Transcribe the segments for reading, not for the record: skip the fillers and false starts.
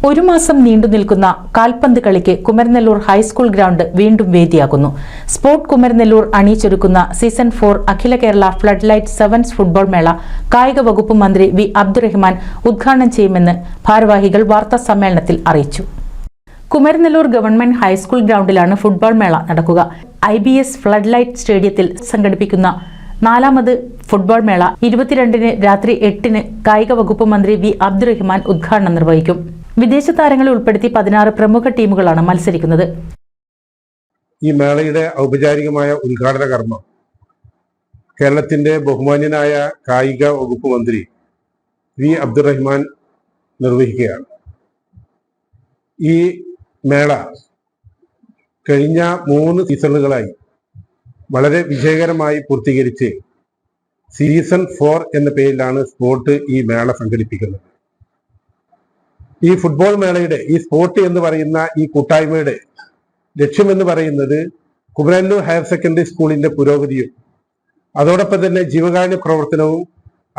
ഒരു മാസം നീണ്ടുനിൽക്കുന്ന കാൽപന്ത് കളിക്ക് കുമരനെല്ലൂർ ഹൈസ്കൂൾ ഗ്രൗണ്ട് വീണ്ടും വേദിയാകുന്നു. സ്പോർട് കുമരനെല്ലൂർ അണിയിച്ചൊരുക്കുന്ന സീസൺ 4 അഖില Kerala flood light sevens football മേള കായിക വകുപ്പ് മന്ത്രി വി അബ്ദുറഹ്മാൻ ഉദ്ഘാടനം ചെയ്യുമെന്ന് ഭാരവാഹികൾ വാർത്താ സമ്മേളനത്തിൽ അറിയിച്ചു. കുമരനെല്ലൂർ ഗവൺമെന്റ് ഹൈസ്കൂൾ ഗ്രൗണ്ടിലാണ് ഫുട്ബോൾ മേള നടക്കുക. IBS ഫ്ലഡ് ലൈറ്റ് സ്റ്റേഡിയത്തിൽ സംഘടിപ്പിക്കുന്ന 4ാമത് ഫുട്ബോൾ മേള 22-ന് രാത്രി 8-ന് കായിക വകുപ്പ് മന്ത്രി വി അബ്ദുറഹ്മാൻ ഉദ്ഘാടനം നിർവഹിക്കും. വിദേശ താരങ്ങളെ ഉൾപ്പെടുത്തി 16 പ്രമുഖ ടീമുകളാണ് മത്സരിക്കുന്നത്. ഈ മേളയുടെ ഔപചാരികമായ ഉദ്ഘാടന കർമ്മം കേരളത്തിന്റെ ബഹുമാന്യനായ കായിക വകുപ്പ് മന്ത്രി വി അബ്ദുറഹ്മാൻ നിർവഹിക്കുകയാണ്. ഈ മേള കഴിഞ്ഞ 3 സീസണുകളായി വളരെ വിജയകരമായി പൂർത്തീകരിച്ച് സീസൺ 4 എന്ന പേരിലാണ് സ്പോർട്ട് ഈ മേള സംഘടിപ്പിക്കുന്നത്. ഈ ഫുട്ബോൾ മേളയുടെ ഈ സ്പോർട്ട് എന്ന് പറയുന്ന ഈ കൂട്ടായ്മയുടെ ലക്ഷ്യമെന്ന് പറയുന്നത് കുമരനെല്ലൂർ ഹയർ സെക്കൻഡറി സ്കൂളിന്റെ പുരോഗതിയും അതോടൊപ്പം തന്നെ ജീവകാരുണ്യ പ്രവർത്തനവും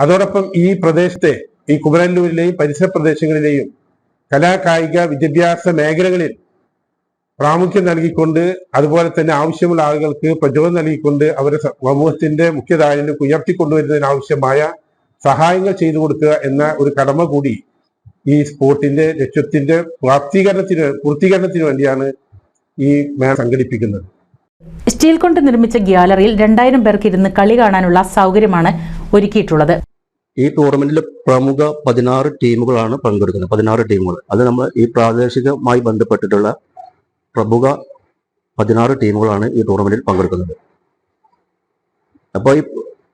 അതോടൊപ്പം ഈ പ്രദേശത്തെ ഈ കുമരനെല്ലൂരിലെയും പരിസര പ്രദേശങ്ങളിലെയും കലാകായിക വിദ്യാഭ്യാസ മേഖലകളിൽ പ്രാമുഖ്യം നൽകിക്കൊണ്ട് അതുപോലെ തന്നെ ആവശ്യമുള്ള ആളുകൾക്ക് പ്രചോദനം നൽകിക്കൊണ്ട് അവരെ സമൂഹത്തിന്റെ മുഖ്യധാരയിലേക്ക് ഉയർത്തിക്കൊണ്ടുവരുന്നതിനാവശ്യമായ സഹായങ്ങൾ ചെയ്തു കൊടുക്കുക എന്ന ഒരു കടമ കൂടി ഈ സ്പോർട്ടിന്റെ ലക്ഷ്യത്തിന്റെ പൂർത്തീകരണത്തിന് വേണ്ടിയാണ് ഈ മേള സംഘടിപ്പിക്കുന്നത്. സ്റ്റീൽ കൊണ്ട് നിർമ്മിച്ച ഗ്യാലറിയിൽ 2000 പേർക്ക് ഇരുന്ന് കളി കാണാനുള്ള സൗകര്യമാണ് ഒരുക്കിയിട്ടുള്ളത്. ഈ ടൂർണമെന്റിൽ പ്രമുഖ 16 ടീമുകളാണ് പങ്കെടുക്കുന്നത്. 16 ടീമുകൾ, അത് നമ്മൾ ഈ പ്രാദേശികമായി ബന്ധപ്പെട്ടിട്ടുള്ള പ്രമുഖ 16 ടീമുകളാണ് ഈ ടൂർണമെന്റിൽ പങ്കെടുക്കുന്നത്. അപ്പോൾ ഈ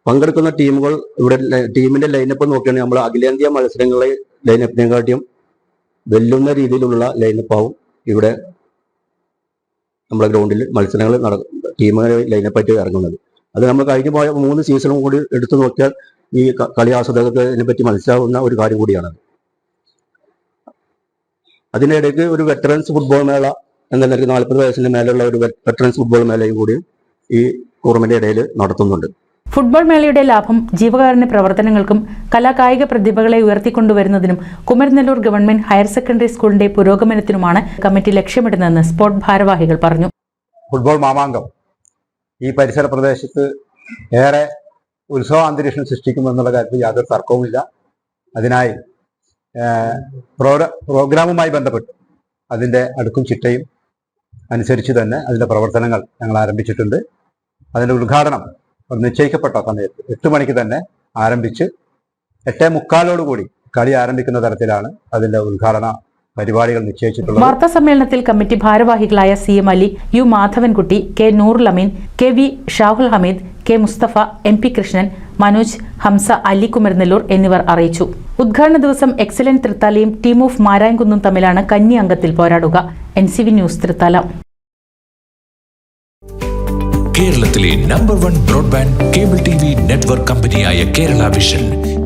പങ്കെടുക്കുന്ന ടീമുകൾ ഇവിടെ ടീമിന്റെ ലൈനപ്പ് നോക്കുകയാണെങ്കിൽ നമ്മൾ അഖിലേന്ത്യാ മത്സരങ്ങളെ ലൈനപ്പിനെക്കാട്ടിയും വെല്ലുന്ന രീതിയിലുള്ള ലൈനപ്പാവും ഇവിടെ നമ്മുടെ ഗ്രൗണ്ടിൽ മത്സരങ്ങൾ ടീമുകളെ ലൈനപ്പായിട്ട് ഇറങ്ങുന്നത്. അത് നമ്മൾ കഴിഞ്ഞു പോയ 3 സീസണും കൂടി എടുത്തു നോക്കിയാൽ ഈ കളി ആസ്വാദകർക്ക് ഇതിനെപ്പറ്റി മനസ്സിലാവുന്ന ഒരു കാര്യം കൂടിയാണ്. അതിനിടയ്ക്ക് ഒരു വെറ്ററൻസ് ഫുട്ബോൾ മേള എന്ന നിലയ്ക്ക് 40 വയസ്സിന് മേലുള്ള ഒരു വെറ്ററൻസ് ഫുട്ബോൾ മേളയും കൂടി ഈ ടൂർണമെന്റ് ഇടയിൽ നടത്തുന്നുണ്ട്. ഫുട്ബോൾ മേളയുടെ ലാഭം ജീവകാരുണ്യ പ്രവർത്തനങ്ങൾക്കും കലാകായിക പ്രതിഭകളെ ഉയർത്തിക്കൊണ്ടുവരുന്നതിനും കുമരനെല്ലൂർ ഗവൺമെന്റ് ഹയർ സെക്കൻഡറി സ്കൂളിന്റെ പുരോഗമനത്തിനുമാണ് കമ്മിറ്റി ലക്ഷ്യമിടുന്നതെന്ന് സ്പോർട് ഭാരവാഹികൾ പറഞ്ഞു. ഫുട്ബോൾ മാമാങ്കം ഈ പരിസര പ്രദേശത്ത് ഏറെ ഉത്സവ അന്തരീക്ഷം സൃഷ്ടിക്കുമെന്നുള്ള കാര്യത്തിൽ യാതൊരു തർക്കവുമില്ല. അതിനായി പ്രോഗ്രാമുമായി ബന്ധപ്പെട്ട് അതിൻ്റെ അടുക്കും ചിട്ടയും അനുസരിച്ച് തന്നെ അതിൻ്റെ പ്രവർത്തനങ്ങൾ ഞങ്ങൾ ആരംഭിച്ചിട്ടുണ്ട്. അതിൻ്റെ ഉദ്ഘാടനം നിശ്ചയിക്കപ്പെട്ട സമയത്ത് 8 മണിക്ക് തന്നെ ആരംഭിച്ച് 8:45 കളി ആരംഭിക്കുന്ന തരത്തിലാണ് അതിൻ്റെ ഉദ്ഘാടന പരിപാടികൾ നിശ്ചയിച്ചിട്ടുള്ളത്. വാർത്താ സമ്മേളനത്തിൽ കമ്മിറ്റി ഭാരവാഹികളായ CM Ali, U Madhavankutty, K Noorul അമീൻ, KV Shahul Hameed, K Mustafa, MP Krishnan, Manoj, Hamza, Ali Kumaranellur എന്നിവർ അറിയിച്ചു. ഉദ്ഘാടന ദിവസം എക്സലന്റ് തൃത്താലയും ടീം ഓഫ് മാരായംകുന്നും തമ്മിലാണ് കന്നി അംഗത്തിൽ പോരാടുക. NCV news Thrithala. കേരളത്തിലെ number 1 broadband cable TV network കമ്പനിയായ കേരള വിഷൻ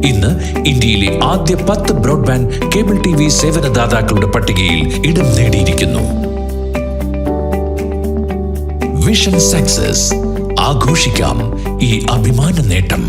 ഇന്ന് ഇന്ത്യയിലെ ആദ്യ 10 ബ്രോഡ്ബാൻഡ് കേബിൾ TV സേവനദാതാക്കളുടെ പട്ടികയിൽ ഇടം നേടിയിരിക്കുന്നു. വിഷൻ സക്സസ്, ആഘോഷിക്കാം ഈ അഭിമാന നേട്ടം.